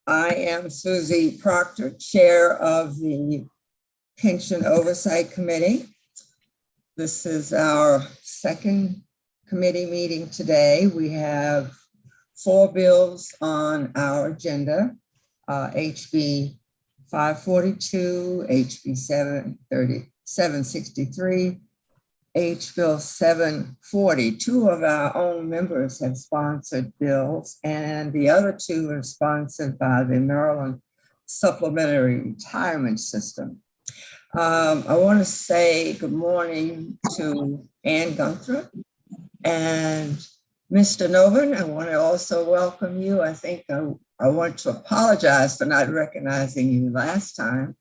I am Susie Proctor, Chair of the Pension Oversight Committee. This is our second committee meeting today. We have 4 bills on our agenda, HB 542, HB 763, H Bill 740. 2 of our own members have sponsored bills, and the other 2 are sponsored by the Maryland Supplementary Retirement System. I want to say good morning to Ann Gunther and Mr. Novin. I want to also welcome you. I think I want to apologize for not recognizing you last time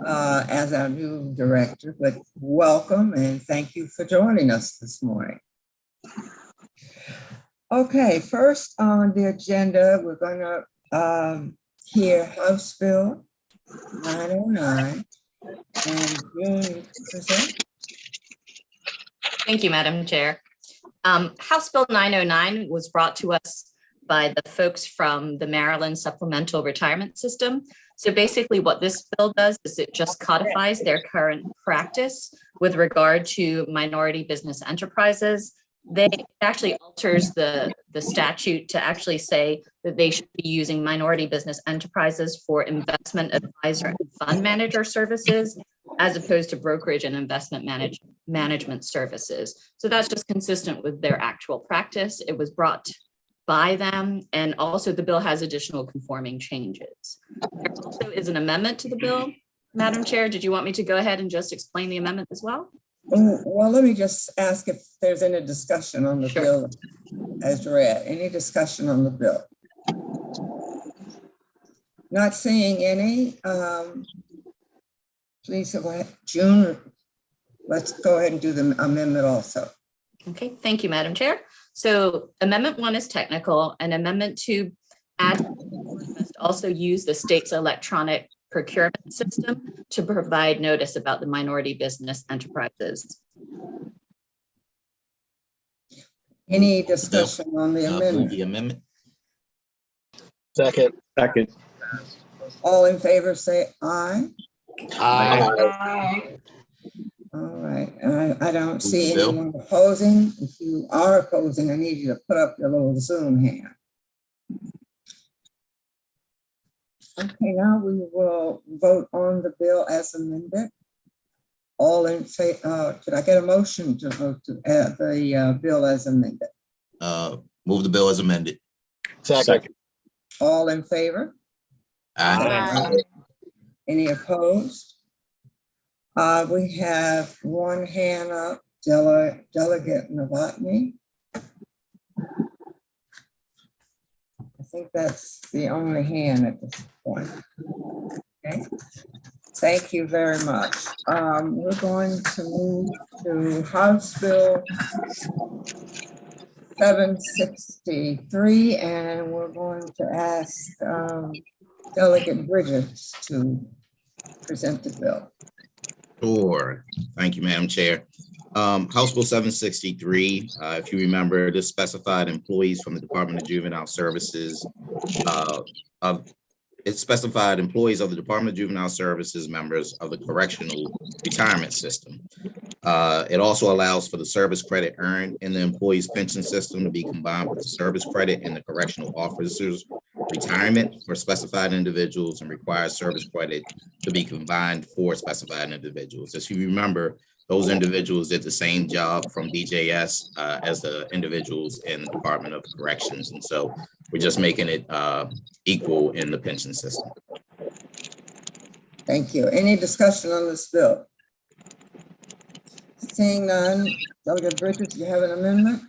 as our new director, but welcome and thank you for joining us this morning. Okay, first on the agenda, we're going to hear House Bill 909 and June present. Thank you, Madam Chair. House Bill 909 was brought to us by the folks from the Maryland Supplemental Retirement System. So basically what this bill does is it just codifies their current practice with regard to minority business enterprises. They actually alters the statute to actually say that they should be using minority business enterprises for investment advisor and fund manager services, as opposed to brokerage and investment management services. So that's just consistent with their actual practice. It was brought by them, and also the bill has additional conforming changes. There also is an amendment to the bill. Madam Chair, did you want me to go ahead and just explain the amendment as well? Well, let me just ask if there's any discussion on the Sure. bill as read. Any discussion on the bill? Not seeing any. Please go ahead. June, let's go ahead and do the amendment also. Okay, thank you, Madam Chair. So Amendment 1 is technical, and Amendment 2 adds must also use the state's electronic procurement system to provide notice about the minority business enterprises. Any discussion on the Move amendment? the amendment. Second. All in favor say aye. Aye. All right, I don't see Bill. anyone opposing. If you are opposing, I need you to put up your little Zoom hand. Okay, now we will vote on the bill as amended. All in favor, could I get a motion to vote to add the bill as amended? Move the bill as amended. Second. All in favor? Aye. Any opposed? We have one hand up, Delegate Novotny. I think that's the only hand at this point. Okay. Thank you very much. We're going to move to House Bill 763, and we're going to ask Delegate Bridges to present the bill. Sure. Thank you, Madam Chair. House Bill 763, if you remember, this specified employees from the Department of Juvenile Services. It specified employees of the Department of Juvenile Services, members of the Correctional Retirement System. It also allows for the service credit earned in the employee's pension system to be combined with the service credit in the correctional officer's retirement for specified individuals, and requires service credit to be combined for specified individuals. As you remember, those individuals did the same job from DJS as the individuals in the Department of Corrections. And so we're just making it equal in the pension system. Thank you. Any discussion on this bill? Seeing none, Delegate Bridges, do you have an amendment?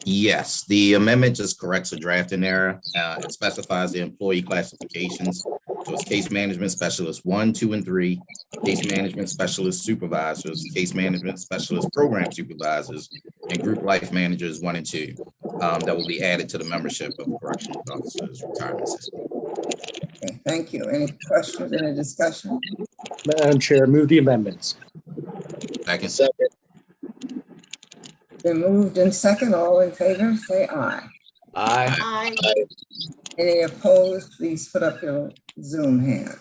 Yes, the amendment just corrects a drafting error. It specifies the employee classifications. So it's case management specialists 1, 2, and 3, case management specialist supervisors, case management specialist program supervisors, and group life managers 1 and 2. That will be added to the membership of the correctional officers retirement system. Okay, thank you. Any questions, any discussion? Madam Chair, move the amendments. Second. Been moved in second. All in favor, say aye. Aye. Any opposed, please put up your Zoom hand.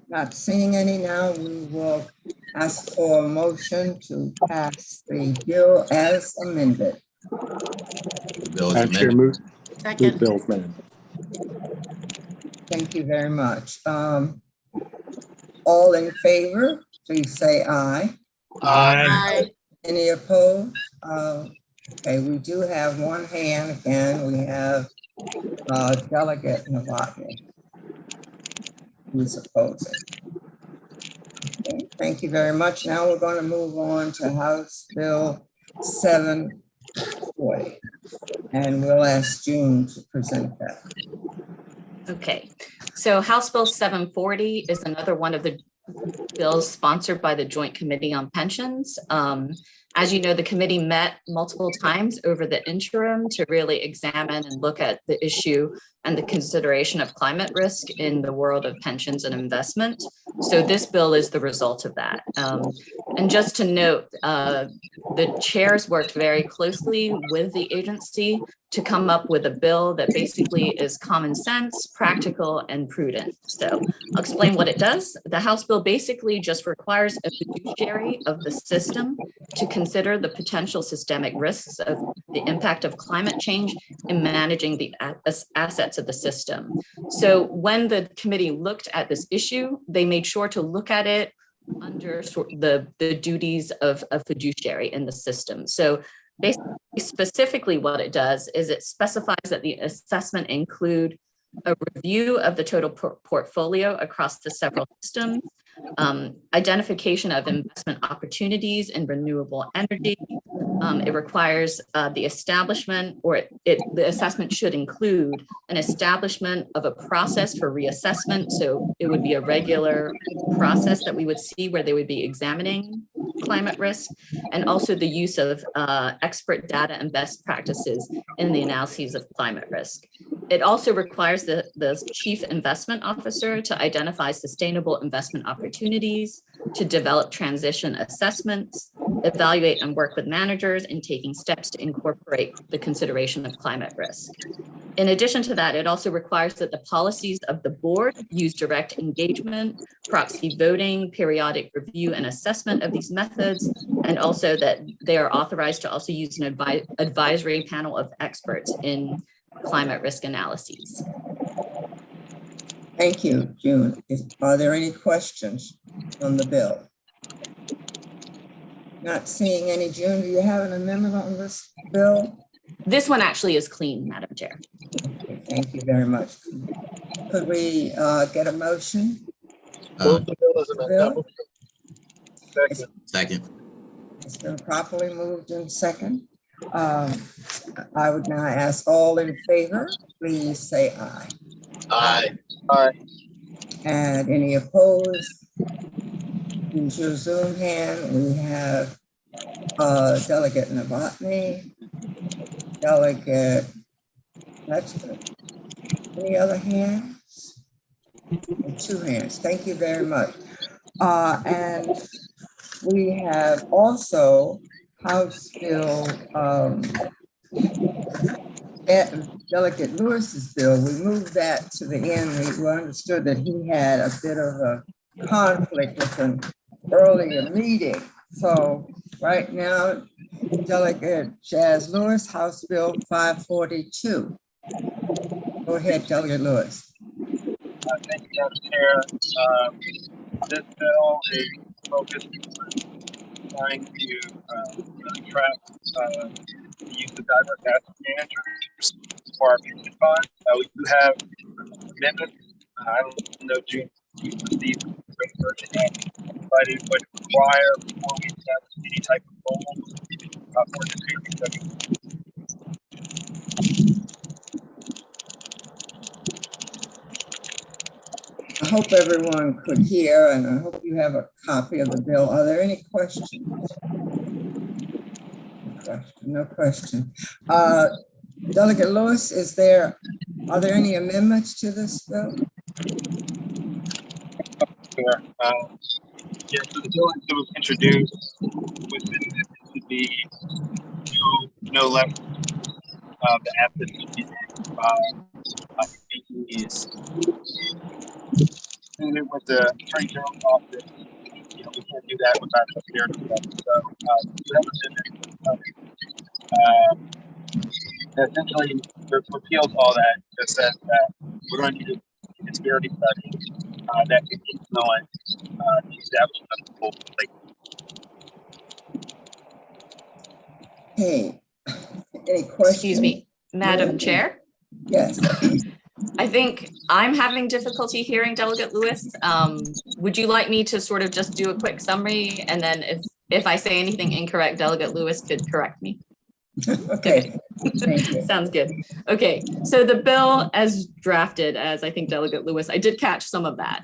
Not seeing any now, we will ask for a motion to pass the bill as amended. The bill is Madam Chair, amended. move Second. bills amended. Thank you very much. All in favor, please say aye. Aye. Any opposed? Okay, we do have one hand again. We have Delegate Novotny who's opposing. Okay, thank you very much. Now we're going to move on to House Bill 740. And we'll ask June to present that. Okay, so House Bill 740 is another one of the bills sponsored by the Joint Committee on Pensions. As you know, the committee met multiple times over the interim to really examine and look at the issue and the consideration of climate risk in the world of pensions and investment. So this bill is the result of that. And just to note, the chairs worked very closely with the agency to come up with a bill that basically is common sense, practical, and prudent. So I'll explain what it does. The House bill basically just requires a fiduciary of the system to consider the potential systemic risks of the impact of climate change in managing the assets of the system. So when the committee looked at this issue, they made sure to look at it under the duties of a fiduciary in the system. So basically, specifically what it does is it specifies that the assessment include a review of the total portfolio across the several systems, identification of investment opportunities in renewable energy. It requires the establishment, or the assessment should include an establishment of a process for reassessment. So it would be a regular process that we would see where they would be examining climate risk, and also the use of expert data and best practices in the analyses of climate risk. It also requires the chief investment officer to identify sustainable investment opportunities, to develop transition assessments, evaluate and work with managers in taking steps to incorporate the consideration of climate risk. In addition to that, it also requires that the policies of the board use direct engagement, proxy voting, periodic review and assessment of these methods, and also that they are authorized to also use an advisory panel of experts in climate risk analyses. Thank you, June. Are there any questions on the bill? Not seeing any. June, do you have an amendment on this bill? This one actually is clean, Madam Chair. Okay, thank you very much. Could we get a motion? Uh, Move the bill as amended. Second. It's been properly moved in second. I would now ask all in favor, please say aye. Aye. Aye. And any opposed? Use your Zoom hand. We have Delegate Novotny, Delegate, that's good. Any other hands? Two hands. Thank you very much. And we have also House Bill, Delegate Lewis's bill. We moved that to the end. We understood that he had a bit of a conflict with an earlier meeting. So right now, Delegate Jazz Lewis, House Bill 542. Go ahead, Delegate Lewis. Thank you, Madam Chair. This bill is focused on trying to really track the use of diverse asset managers for our pension funds. We do have amendments. I don't know, June, you received the great version yet, but it would require, before we establish any type of goal, for the I hope everyone could hear, and I hope you have a copy of the bill. Are there any questions? No question. Delegate Lewis, are there any amendments to this bill? Yes, so the bill that was introduced within it to be no less the assets is with the Attorney General's office. You know, we can't do that without the clearance. So, we have a essentially repeals all that. That says that we're going to do a disparity study that can influence the establishment of the full plate. Hey, any questions? Excuse me, Madam Chair. Yes. I think I'm having difficulty hearing Delegate Lewis. Would you like me to sort of just do a quick summary, and then if I say anything incorrect, Delegate Lewis could correct me? Okay. Thank you. Sounds good. Okay, so the bill as drafted, as I think Delegate Lewis, I did catch some of that.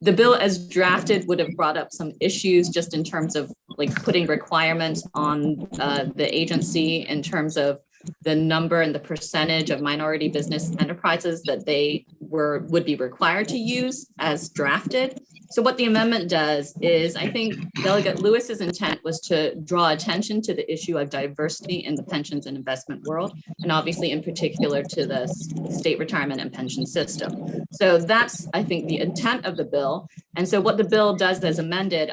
The bill as drafted would have brought up some issues just in terms of like putting requirements on the agency in terms of the number and the percentage of minority business enterprises that they would be required to use as drafted. So what the amendment does is, I think Delegate Lewis's intent was to draw attention to the issue of diversity in the pensions and investment world, and obviously in particular to the state retirement and pension system. So that's, I think, the intent of the bill. And so what the bill does as amended,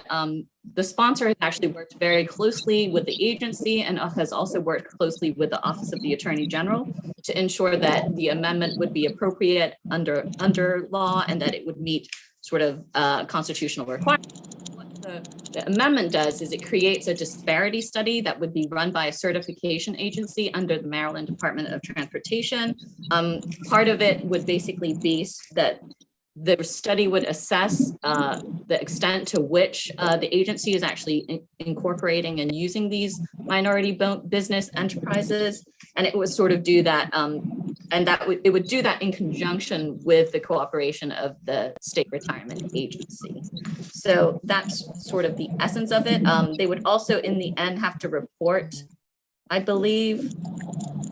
the sponsor has actually worked very closely with the agency and has also worked closely with the Office of the Attorney General to ensure that the amendment would be appropriate under law and that it would meet sort of constitutional requirements. What the amendment does is it creates a disparity study that would be run by a certification agency under the Maryland Department of Transportation. Part of it would basically be that the study would assess the extent to which the agency is actually incorporating and using these minority business enterprises. And it would sort of do that, and it would do that in conjunction with the cooperation of the state retirement agency. So that's sort of the essence of it. They would also in the end have to report, I believe,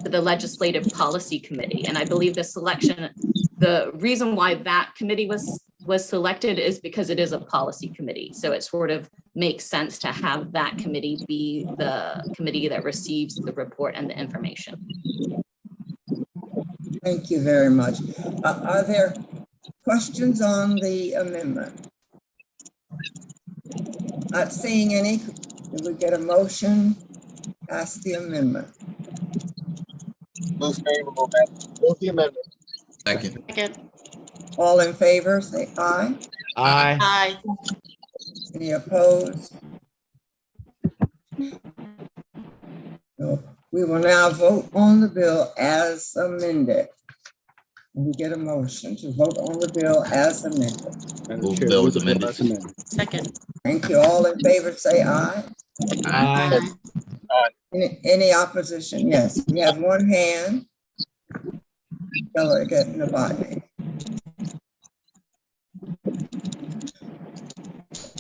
to the Legislative Policy Committee. And I believe the reason why that committee was selected is because it is a policy committee. So it sort of makes sense to have that committee be the committee that receives the report and the information. Thank you very much. Are there questions on the amendment? Not seeing any. Did we get a motion? Pass the amendment. Move favorable, Madam. Move the amendment. Second. All in favor, say aye. Aye. Aye. Any opposed? No. We will now vote on the bill as amended. We get a motion to vote on the bill as amended. Move bill as amended. Second. Thank you. All in favor, say aye. Aye. Any opposition? Yes, we have one hand. Delegate Novotny.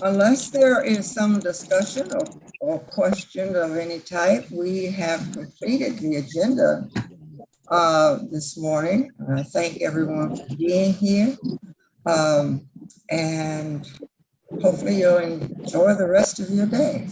Unless there is some discussion or question of any type, we have completed the agenda this morning. I thank everyone for being here. And hopefully you'll enjoy the rest of your day.